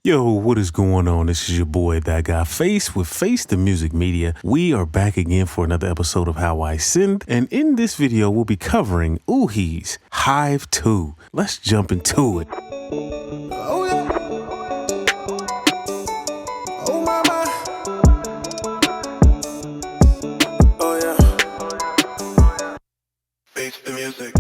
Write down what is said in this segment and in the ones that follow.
Yo, what is going on? This is your boy, ThatGuyFace with Face the Music Media. We are back again for another episode of How I Synth, and in this video, we'll be covering uhe's Hive 2. Let's jump into it. Oh yeah. Oh mama. Oh yeah. Face the music.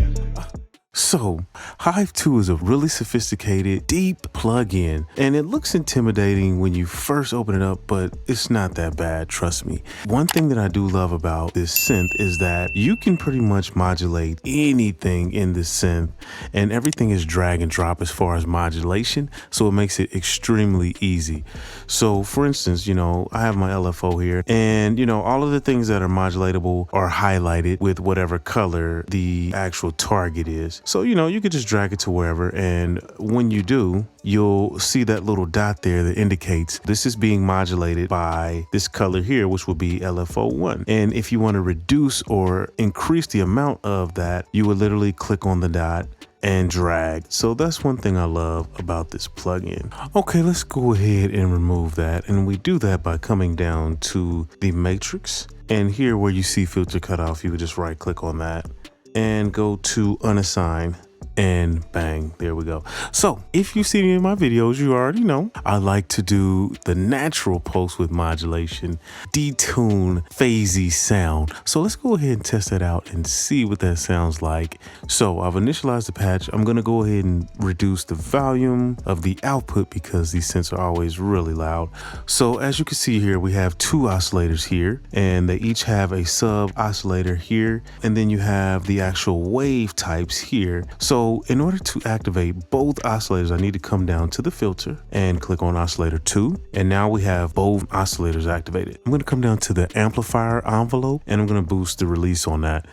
So, Hive 2 is a really sophisticated, deep plugin, and it looks intimidating when you first open it up, but it's not that bad, trust me. One thing that I do love about this synth is that you can pretty much modulate anything in this synth, and everything is drag and drop as far as modulation, so it makes it extremely easy. So, for instance, I have my LFO here, and all of the things that are modulatable are highlighted with whatever color the actual target is. So, you could just drag it to wherever, and when you do, you'll see that little dot there that indicates this is being modulated by this color here, which will be LFO1. And if you want to reduce or increase the amount of that, you would literally click on the dot and drag. So that's one thing I love about this plugin. Okay, let's go ahead and remove that. And we do that by coming down to the matrix. And here where you see filter cutoff, you would just right click on that and go to unassign, and bang, there we go. So if you've seen any of my videos, you already know I like to do the natural post with modulation, detune, phasey sound. So let's go ahead and test that out and see what that sounds like. So I've initialized the patch. I'm gonna go ahead and reduce the volume of the output because these synths are always really loud. So as you can see here, we have two oscillators here, and they each have a sub oscillator here, and then you have the actual wave types here. So in order to activate both oscillators, I need to come down to the filter and click on oscillator 2. And now we have both oscillators activated. I'm going to come down to the amplifier envelope and I'm going to boost the release on that.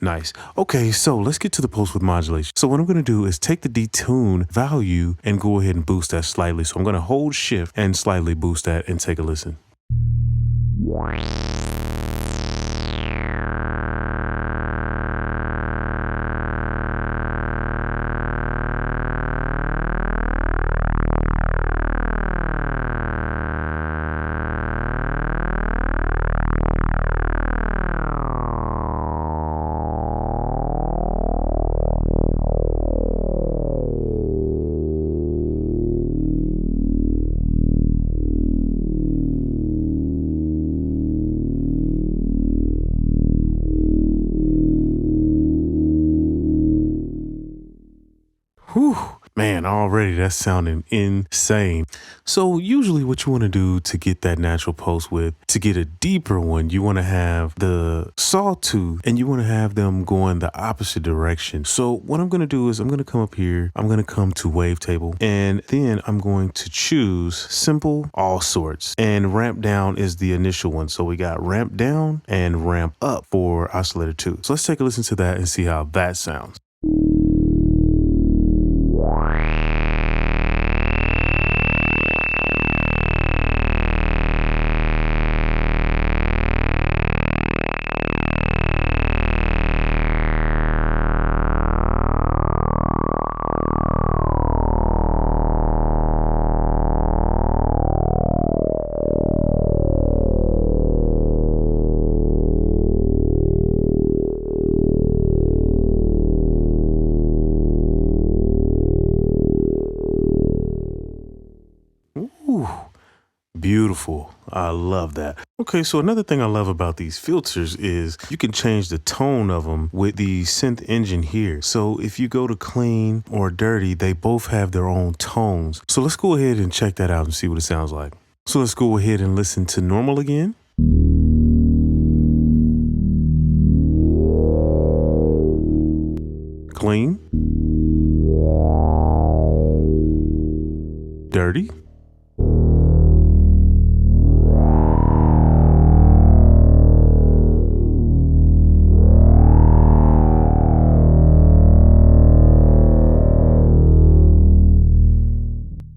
Nice. Okay, so let's get to the post with modulation. So what I'm going to do is take the detune value and go ahead and boost that slightly. So I'm going to hold shift and slightly boost that and take a listen. Whew, man, already that's sounding insane. So usually what you want to do to get that natural post with, to get a deeper one, you want to have the sawtooth and you want to have them going the opposite direction. So what I'm going to do is I'm going to come up here, I'm going to come to wavetable, and then I'm going to choose simple all sorts, and ramp down is the initial one. So we got ramp down and ramp up for oscillator 2. So let's take a listen to that and see how that sounds. Ooh, beautiful. I love that. Okay, so another thing I love about these filters is you can change the tone of them with the synth engine here. So if you go to clean or dirty, they both have their own tones. So let's go ahead and check that out and see what it sounds like. So let's go ahead and listen to normal again. Clean. Dirty.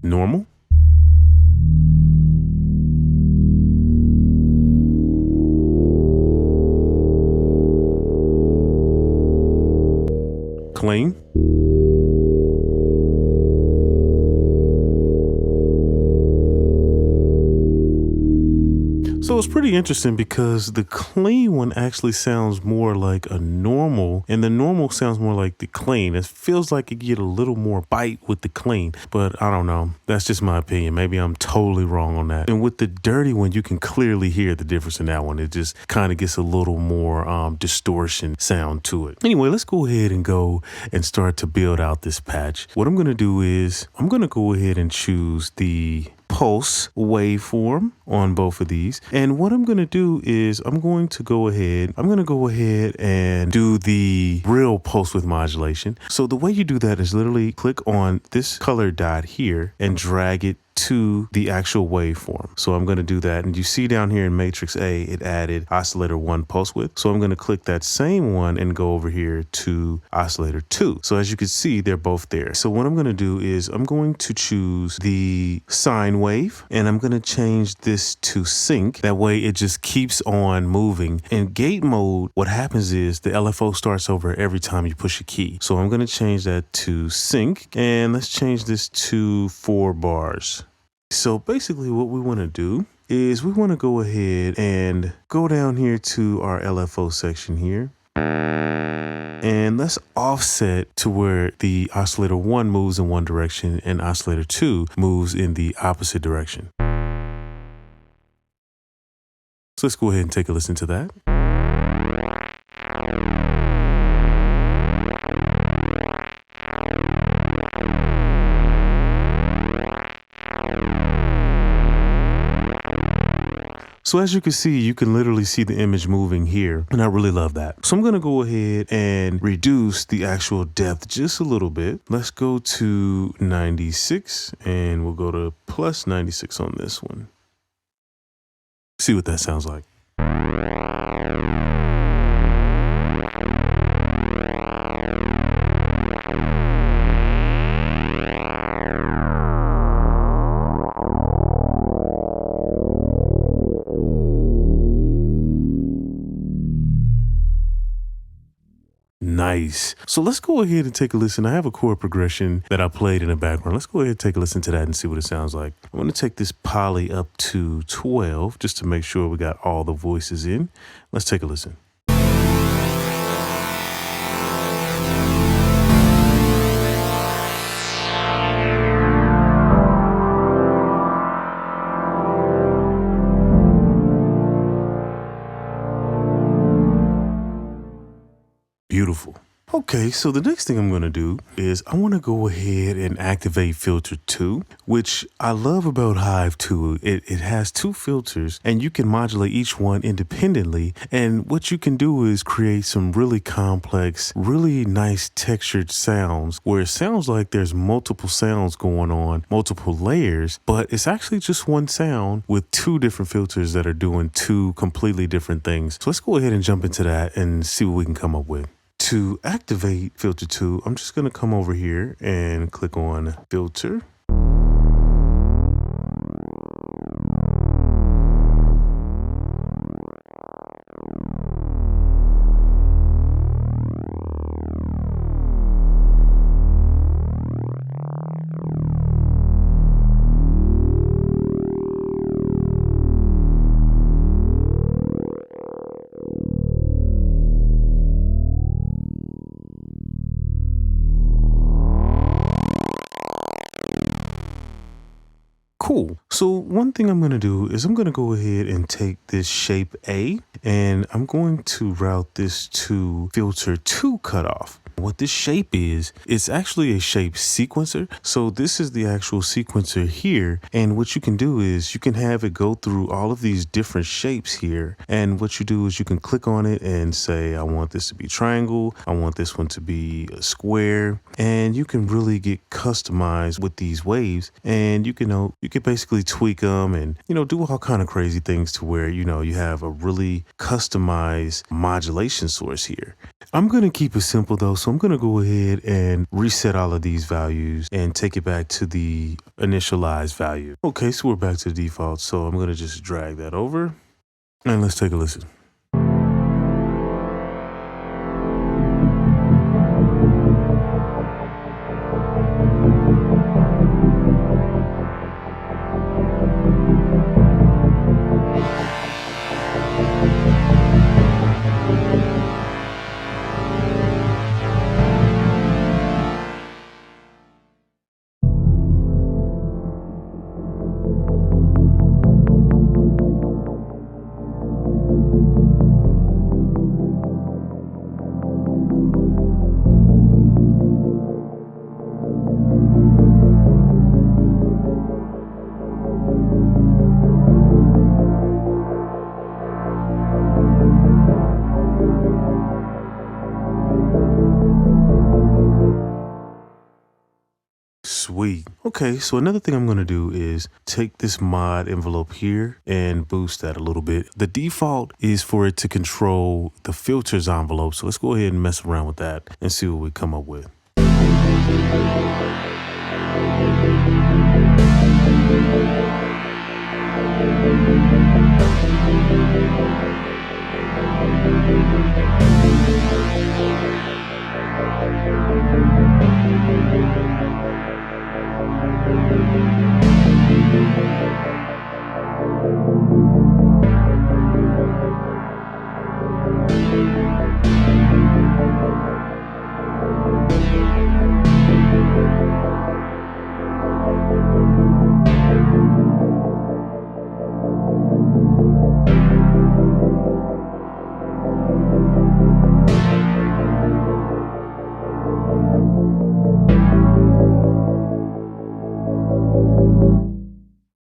Normal. Clean. So it's pretty interesting because the clean one actually sounds more like a normal, and the normal sounds more like the clean. It feels like you get a little more bite with the clean, but I don't know. That's just my opinion. Maybe I'm totally wrong on that. And with the dirty one, you can clearly hear the difference in that one. It just kind of gets a little more distortion sound to it. Anyway, let's go ahead and go and start to build out this patch. What I'm going to do is I'm going to go ahead and choose the pulse waveform on both of these. And what I'm going to do is I'm going to go ahead and do the real pulse width modulation. So the way you do that is literally click on this color dot here and drag it to the actual waveform. So I'm going to do that. And you see down here in Matrix A, it added oscillator 1 pulse width. So I'm going to click that same one and go over here to oscillator 2. So as you can see, they're both there. So what I'm going to do is I'm going to choose the sine wave and I'm going to change this to sync. That way it just keeps on moving. In gate mode, what happens is the LFO starts over every time you push a key. So I'm going to change that to sync and let's change this to 4 bars. So basically what we want to do is we want to go ahead and go down here to our LFO section here. And let's offset to where the oscillator 1 moves in one direction and oscillator 2 moves in the opposite direction. So let's go ahead and take a listen to that. So as you can see, you can literally see the image moving here, and I really love that. So I'm going to go ahead and reduce the actual depth just a little bit. Let's go to 96, and we'll go to plus 96 on this one. See what that sounds like. Nice. So let's go ahead and take a listen. I have a chord progression that I played in the background. Let's go ahead and take a listen to that and see what it sounds like. I'm going to take this poly up to 12 just to make sure we got all the voices in. Let's take a listen. Beautiful. Okay, so the next thing I'm going to do is I want to go ahead and activate filter 2, which I love about Hive 2. It has 2 filters and you can modulate each one independently. And what you can do is create some really complex, really nice textured sounds where it sounds like there's multiple sounds going on, multiple layers, but it's actually just one sound with 2 different filters that are doing 2 completely different things. So let's go ahead and jump into that and see what we can come up with. To activate filter 2, I'm just going to come over here and click on filter. Cool. So one thing I'm going to do is I'm going to go ahead and take this shape A and I'm going to route this to filter 2 cutoff. What this shape is, it's actually a shape sequencer. So this is the actual sequencer here. And what you can do is you can have it go through all of these different shapes here. And what you do is you can click on it and say, I want this to be triangle. I want this one to be a square. And you can really get customized with these waves. And you can basically tweak them and, do all kind of crazy things to where, you have a really customized modulation source here. I'm going to keep it simple though. So I'm going to go ahead and reset all of these values and take it back to the initialized value. Okay, so we're back to the default. So I'm going to just drag that over and let's take a listen. Sweet. Okay, so another thing I'm going to do is take this mod envelope here and boost that a little bit. The default is for it to control the filters envelope. So let's go ahead and mess around with that and see what we come up with.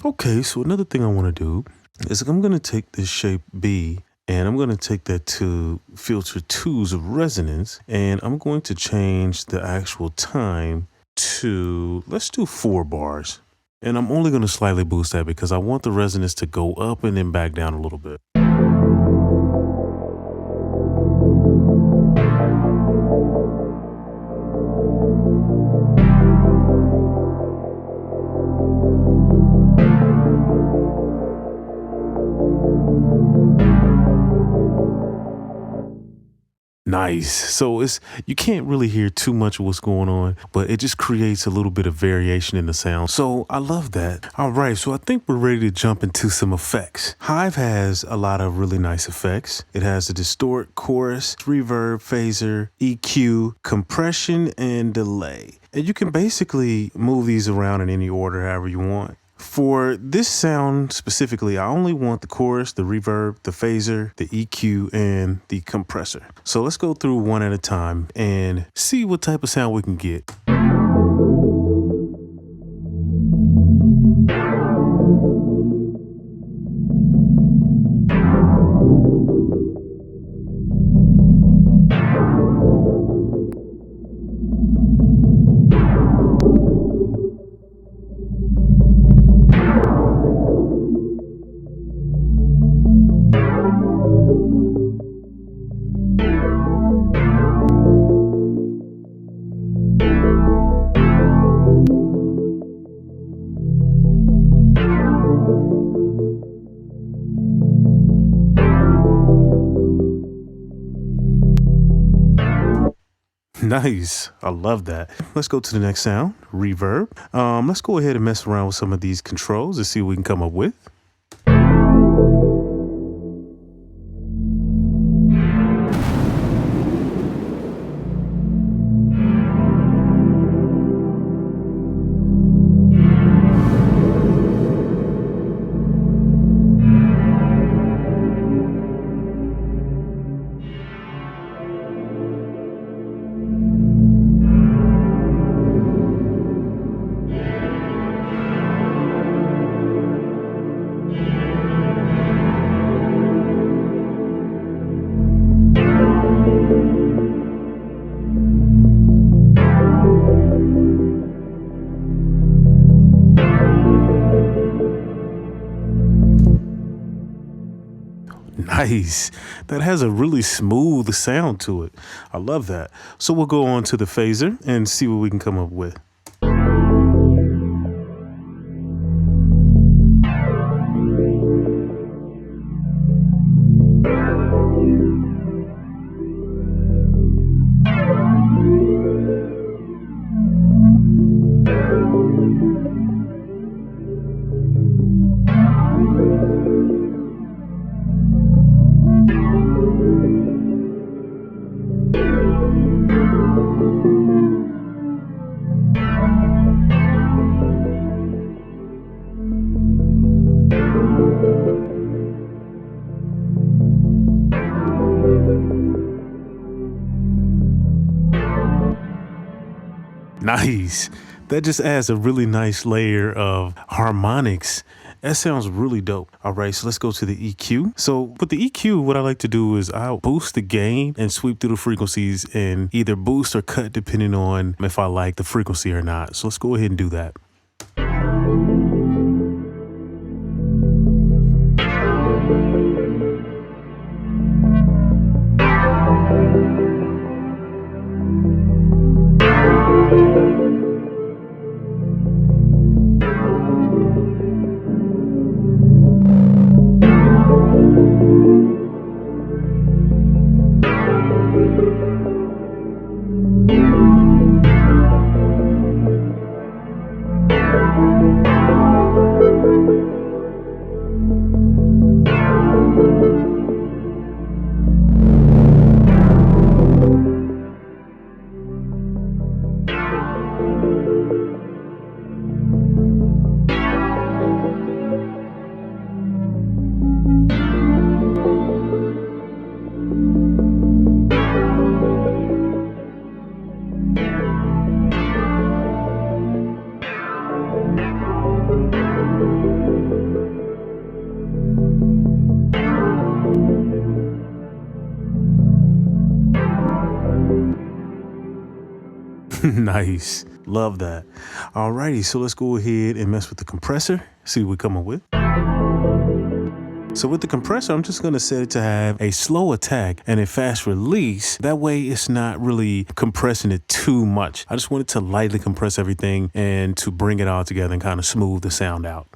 Okay, so another thing I want to do is I'm going to take this shape B and I'm going to take that to filter 2s of resonance, and I'm going to change the actual time to, let's do 4 bars. And I'm only going to slightly boost that because I want the resonance to go up and then back down a little bit. Nice. So you can't really hear too much of what's going on, but it just creates a little bit of variation in the sound. So I love that. All right, so I think we're ready to jump into some effects. Hive has a lot of really nice effects. It has a distort, chorus, reverb, phaser, EQ, compression, and delay. And you can basically move these around in any order, however you want. For this sound specifically, I only want the chorus, the reverb, the phaser, the EQ, and the compressor. So let's go through one at a time and see what type of sound we can get. Nice. I love that. Let's go to the next sound, reverb. Let's go ahead and mess around with some of these controls and see what we can come up with. Nice. That has a really smooth sound to it. I love that. So we'll go on to the phaser and see what we can come up with. Nice. That just adds a really nice layer of harmonics That sounds really dope. All right, so let's go to the EQ. So with the EQ, what I like to do is I'll boost the gain and sweep through the frequencies and either boost or cut depending on if I like the frequency or not. So let's go ahead and do that. Nice. Love that. Alrighty, so let's go ahead and mess with the compressor, see what we come up with. So with the compressor, I'm just going to set it to have a slow attack and a fast release. That way it's not really compressing it too much. I just want it to lightly compress everything and to bring it all together and kind of smooth the sound out.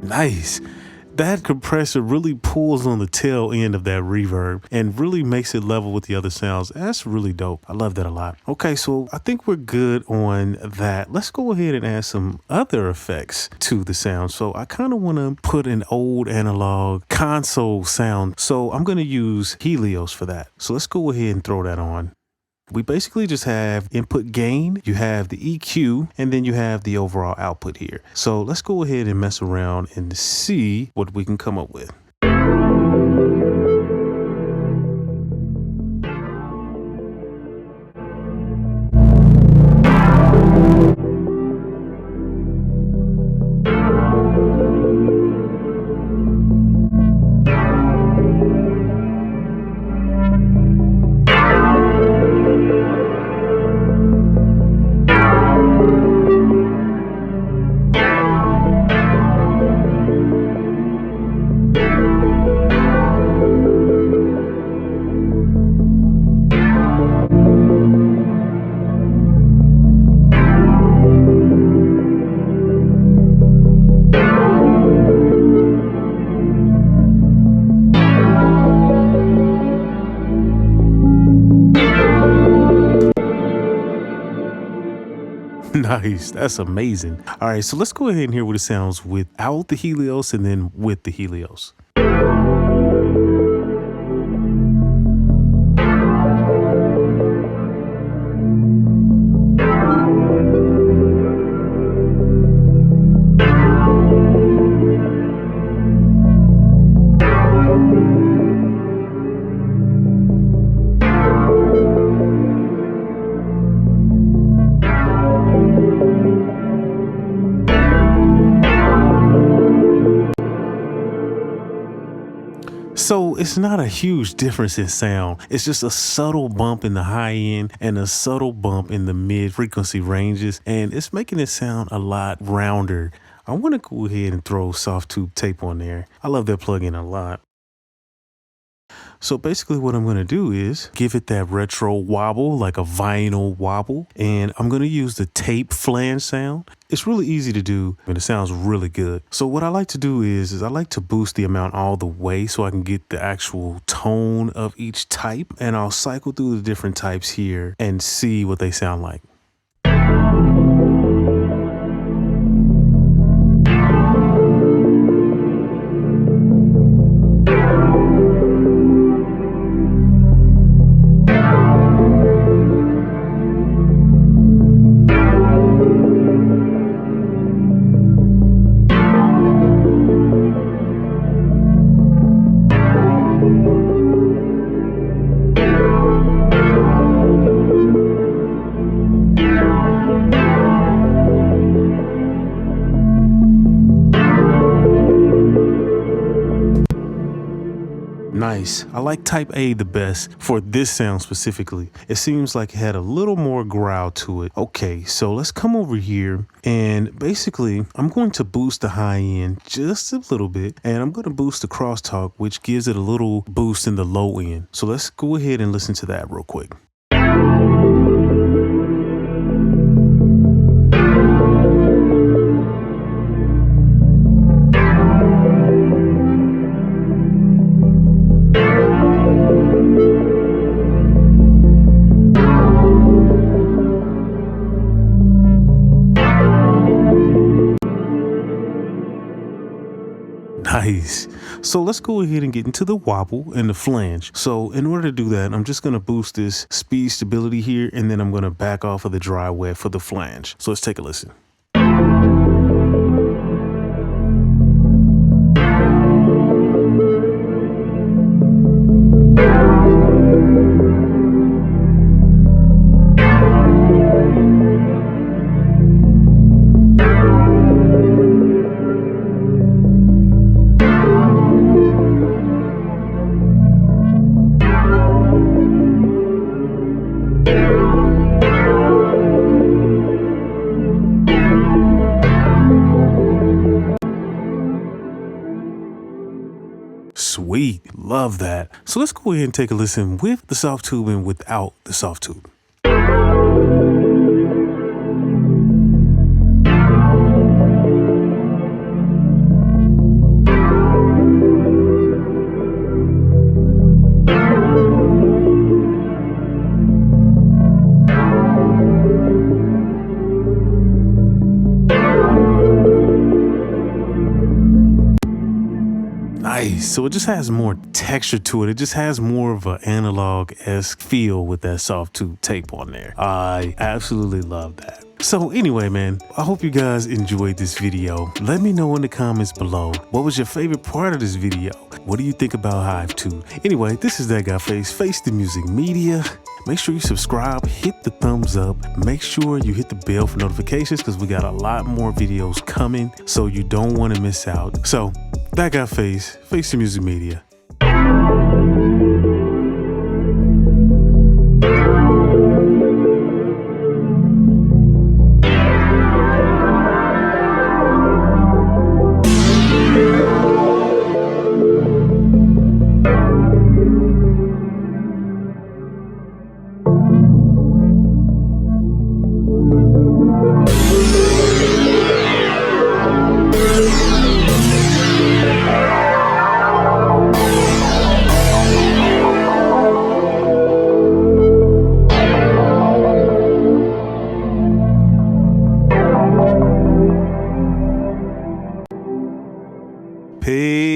Nice. That compressor really pulls on the tail end of that reverb and really makes it level with the other sounds. That's really dope. I love that a lot. Okay, so I think we're good on that. Let's go ahead and add some other effects to the sound. So I kind of want to put an old analog console sound. So I'm going to use Helios for that. So let's go ahead and throw that on. We basically just have input gain, you have the EQ, and then you have the overall output here. So let's go ahead and mess around and see what we can come up with. Nice. That's amazing. All right, so let's go ahead and hear what it sounds without the Helios and then with the Helios. So it's not a huge difference in sound. It's just a subtle bump in the high end and a subtle bump in the mid frequency ranges. And it's making it sound a lot rounder. I want to go ahead and throw SoftTube Tape on there. I love that plugin a lot. So basically what I'm going to do is give it that retro wobble, like a vinyl wobble. And I'm going to use the tape flange sound. It's really easy to do and it sounds really good. So what I like to do is I like to boost the amount all the way so I can get the actual tone of each type. And I'll cycle through the different types here and see what they sound like. Nice. I like type A the best for this sound specifically. It seems like it had a little more growl to it. Okay, so let's come over here and basically I'm going to boost the high end just a little bit and I'm going to boost the crosstalk, which gives it a little boost in the low end. So let's go ahead and listen to that real quick. Nice. So let's go ahead and get into the wobble and the flange. So in order to do that, I'm just going to boost this speed stability here, and then I'm going to back off of the dry wet for the flange. So let's take a listen. Sweet, love that. So let's go ahead and take a listen with the SoftTube and without the SoftTube. Nice. So it just has more texture to it. It just has more of an analog-esque feel with that SoftTube tape on there. I absolutely love that. So anyway, man, I hope you guys enjoyed this video. Let me know in the comments below, what was your favorite part of this video? What do you think about Hive 2? Anyway, this is ThatGuyFace, Face the Music Media. Make sure you subscribe, hit the thumbs up, make sure you hit the bell for notifications because we got a lot more videos coming, so you don't want to miss out. So, ThatGuyFace, Face the Music Media. Peace.